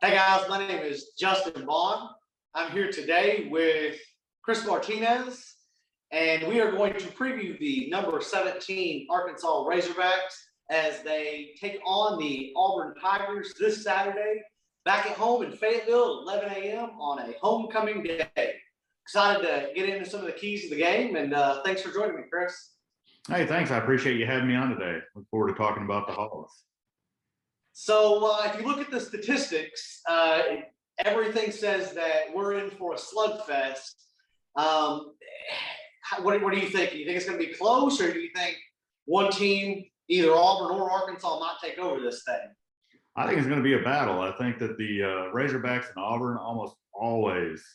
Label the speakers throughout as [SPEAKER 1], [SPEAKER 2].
[SPEAKER 1] Hey guys, my name is Justin Vaughn. I'm here today with Chris Martinez, and we are going to preview the number 17 Arkansas Razorbacks as they take on the Auburn Tigers this Saturday back at home in Fayetteville at 11 a.m. on a homecoming day. Excited to get into some of the keys of the game, and thanks for joining me, Chris.
[SPEAKER 2] Hey, thanks. I appreciate you having me on today. Look forward to talking about the Hogs.
[SPEAKER 1] So if you look at the statistics, everything says that we're in for a slugfest. What do you think? Do you think it's going to be close, or do you think one team, either Auburn or Arkansas, might take over this thing?
[SPEAKER 2] I think it's going to be a battle. I think that the Razorbacks and Auburn almost always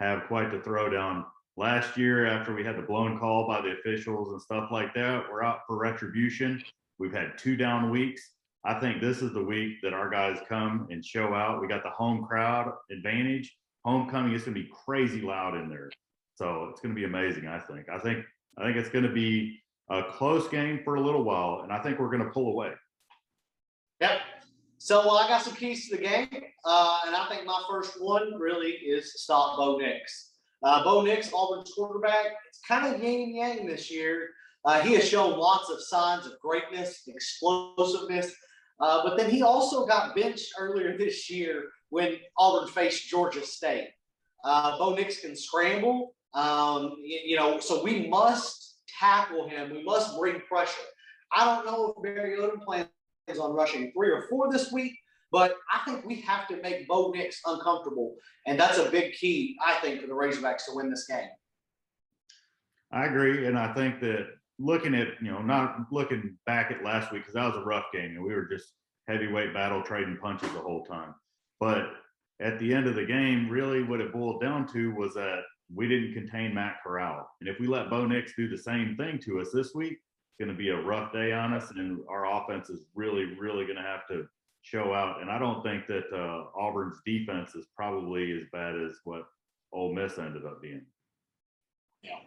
[SPEAKER 2] have quite the throwdown. Last year, after we had the blown call by the officials and stuff like that, we're out for retribution. We've had 2 down weeks. I think this is the week that our guys come and show out. We got the home crowd advantage. Homecoming is going to be crazy loud in there. So it's going to be amazing, I think. I think it's going to be a close game for a little while, and I think we're going to pull away.
[SPEAKER 1] Yep. So I got some keys to the game, and I think my first one really is to stop Bo Nix. Bo Nix, Auburn's quarterback, it's kind of yin and yang this year. He has shown lots of signs of greatness, explosiveness, but then he also got benched earlier this year when Auburn faced Georgia State. Bo Nix can scramble, so we must tackle him. We must bring pressure. I don't know if Barry Odom plans on rushing 3 or 4 this week, but I think we have to make Bo Nix uncomfortable, and that's a big key, I think, for the Razorbacks to win this game.
[SPEAKER 2] I agree, and I think that looking at, not looking back at last week, because that was a rough game, and we were just heavyweight battle trading punches the whole time. But at the end of the game, really what it boiled down to was that we didn't contain Matt Corral. And if we let Bo Nix do the same thing to us this week, it's going to be a rough day on us, and our offense is really, really going to have to show out. And I don't think that Auburn's defense is probably as bad as what Ole Miss ended up being.
[SPEAKER 1] Yeah.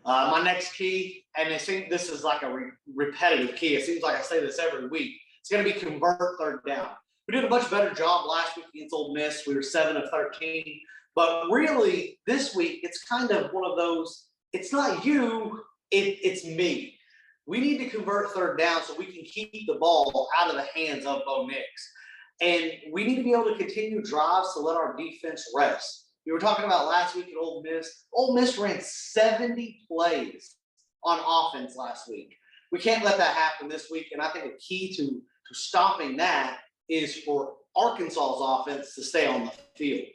[SPEAKER 1] My next key, and it seems this is like a repetitive key. It seems like I say this every week. It's going to be convert third down. We did a much better job last week against Ole Miss. We were 7 of 13. But really, this week, it's kind of one of those, it's not you, it's me. We need to convert third down so we can keep the ball out of the hands of Bo Nix. And we need to be able to continue drives to let our defense rest. We were talking about last week at Ole Miss. Ole Miss ran 70 plays on offense last week. We can't let that happen this week, and I think a key to stopping that is for Arkansas's offense to stay on the field.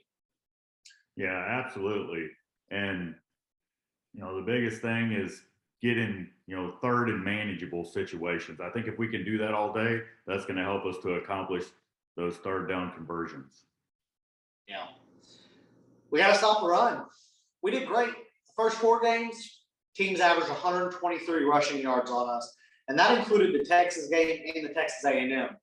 [SPEAKER 2] Yeah, absolutely. And, the biggest thing is getting, third and manageable situations. I think if we can do that all day, that's going to help us to accomplish those third down conversions.
[SPEAKER 1] Yeah. We got to stop the run. We did great. The first 4 games, teams averaged 123 rushing yards on us, and that included the Texas game and the Texas A&M.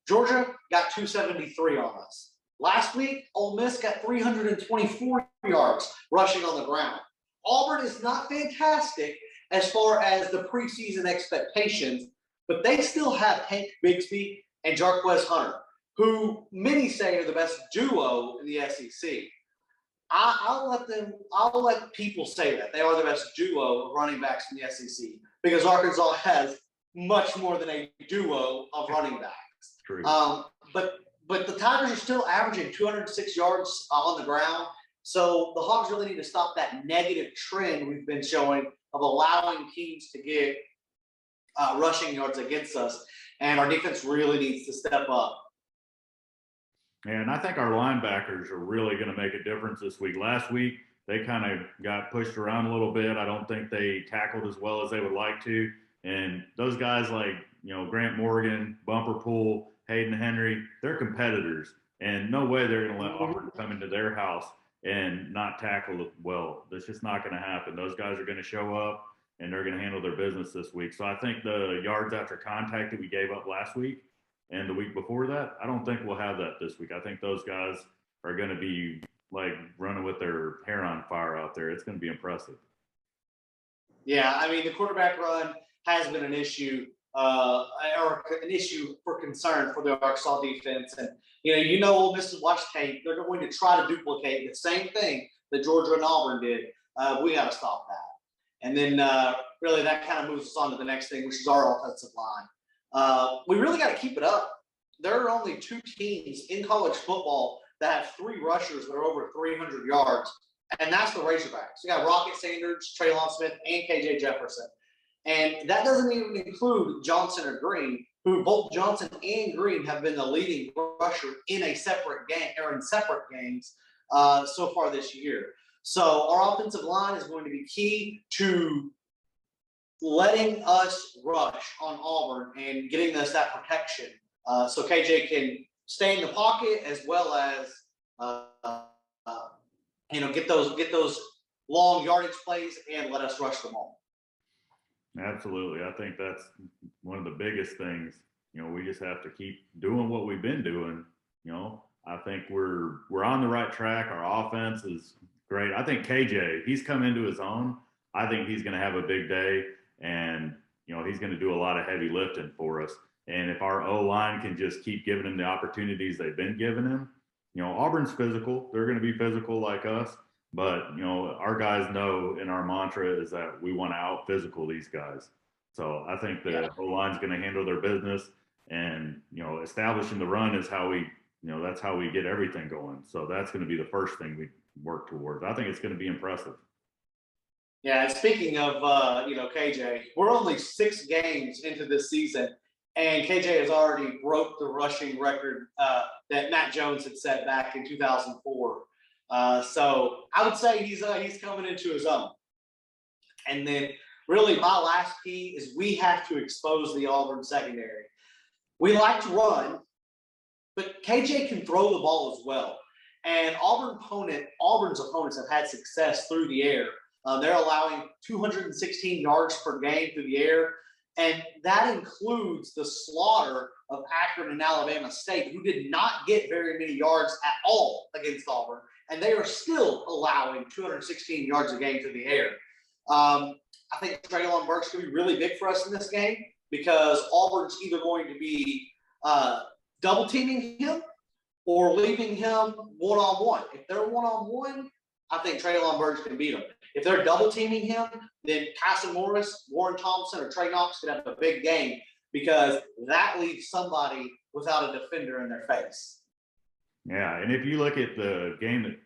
[SPEAKER 1] Georgia got 273 on us. Last week, Ole Miss got 324 yards rushing on the ground. Auburn is not fantastic as far as the preseason expectations, but they still have Hank Bigsby and Jarquez Hunter, who many say are the best duo in the SEC. I'll let people say that they are the best duo of running backs in the SEC, because Arkansas has much more than a duo of running backs.
[SPEAKER 2] True.
[SPEAKER 1] But the Tigers are still averaging 206 yards on the ground. So the Hogs really need to stop that negative trend we've been showing of allowing teams to get rushing yards against us. And our defense really needs to step up.
[SPEAKER 2] And I think our linebackers are really going to make a difference this week. Last week, they kind of got pushed around a little bit. I don't think they tackled as well as they would like to. And those guys like, Grant Morgan, Bumper Pool, Hayden Henry, they're competitors. And no way they're going to let Auburn come into their house and not tackle well. That's just not going to happen. Those guys are going to show up, and they're going to handle their business this week. So I think the yards after contact that we gave up last week and the week before that, I don't think we'll have that this week. I think those guys are going to be like running with their hair on fire out there. It's going to be impressive.
[SPEAKER 1] Yeah, I mean, the quarterback run has been an issue or an issue for concern for the Arkansas defense. And Ole Miss has watched tape. They're going to try to duplicate the same thing that Georgia and Auburn did. We got to stop that. And then really that kind of moves us on to the next thing, which is our offensive line. We really got to keep it up. There are only 2 teams in college football that have 3 rushers that are over 300 yards, and that's the Razorbacks. You got Rocket Sanders, Traylon Smith, and KJ Jefferson. And that doesn't even include Johnson or Green, who both Johnson and Green have been the leading rusher in a separate game or in separate games so far this year. So our offensive line is going to be key to letting us rush on Auburn and getting us that protection. So KJ can stay in the pocket as well as get those long yardage plays and let us rush them all.
[SPEAKER 2] Absolutely. I think that's one of the biggest things. We just have to keep doing what we've been doing. I think we're on the right track. Our offense is great. I think KJ, he's come into his own. I think he's going to have a big day, and he's going to do a lot of heavy lifting for us. And if our O-line can just keep giving him the opportunities they've been giving him, Auburn's physical. They're going to be physical like us. But, our guys know, and our mantra is that we want to out-physical these guys. So I think the O-line's going to handle their business. And, establishing the run is how we, that's how we get everything going. So that's going to be the first thing we work towards. I think it's going to be impressive.
[SPEAKER 1] Yeah, and speaking of, KJ, we're only 6 games into this season. And KJ has already broke the rushing record that Matt Jones had set back in 2004. So I would say he's coming into his own. And then really my last key is we have to expose the Auburn secondary. We like to run, but KJ can throw the ball as well. And Auburn's opponents have had success through the air. They're allowing 216 yards per game through the air. And that includes the slaughter of Akron and Alabama State, who did not get very many yards at all against Auburn. And they are still allowing 216 yards a game through the air. I think Traylon Burks could be really big for us in this game because Auburn's either going to be double teaming him or leaving him one-on-one. If they're one-on-one, I think Traylon Burks can beat him. If they're double teaming him, then Casson Morris, Warren Thompson, or Trey Knox could have a big game because that leaves somebody without a defender in their face.
[SPEAKER 2] Yeah, and if you look at the game that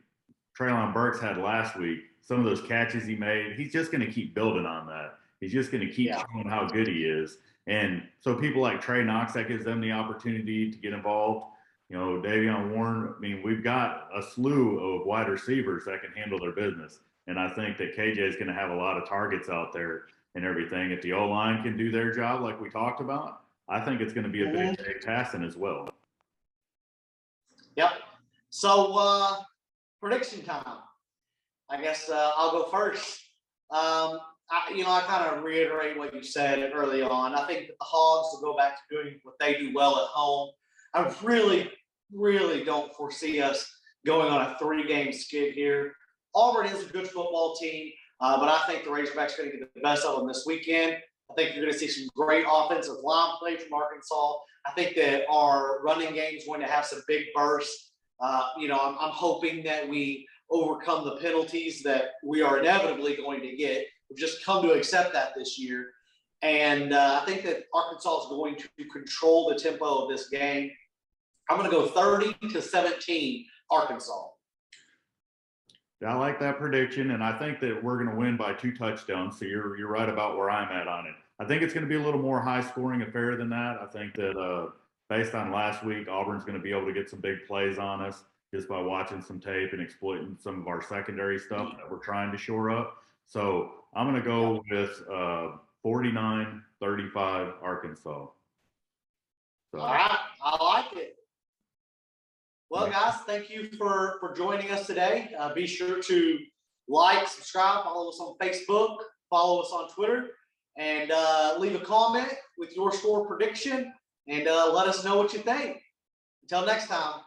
[SPEAKER 2] Traylon Burks had last week, some of those catches he made, he's just going to keep building on that. He's just going to keep showing how good he is. And so people like Trey Knox, that gives them the opportunity to get involved. Davion Warren, we've got a slew of wide receivers that can handle their business. And I think that KJ is going to have a lot of targets out there and everything. If the O-line can do their job like we talked about, I think it's going to be a big day passing as well.
[SPEAKER 1] Yep. So prediction time. I guess I'll go first. I kind of reiterate what you said early on. I think that the Hogs will go back to doing what they do well at home. I really, really don't foresee us going on a 3-game skid here. Auburn is a good football team, but I think the Razorbacks are going to get the best of them this weekend. I think you're going to see some great offensive line play from Arkansas. I think that our running game is going to have some big bursts. I'm hoping that we overcome the penalties that we are inevitably going to get. We've just come to accept that this year. And I think that Arkansas is going to control the tempo of this game. I'm going to go 30-17 Arkansas.
[SPEAKER 2] I like that prediction, and I think that we're going to win by 2 touchdowns. So you're right about where I'm at on it. I think it's going to be a little more high-scoring affair than that. I think that based on last week, Auburn's going to be able to get some big plays on us just by watching some tape and exploiting some of our secondary stuff that we're trying to shore up. So I'm going to go with 49-35 Arkansas. So.
[SPEAKER 1] All right, I like it. Well, guys, thank you for joining us today. Be sure to like, subscribe, follow us on Facebook, follow us on Twitter, and leave a comment with your score prediction, and let us know what you think. Until next time.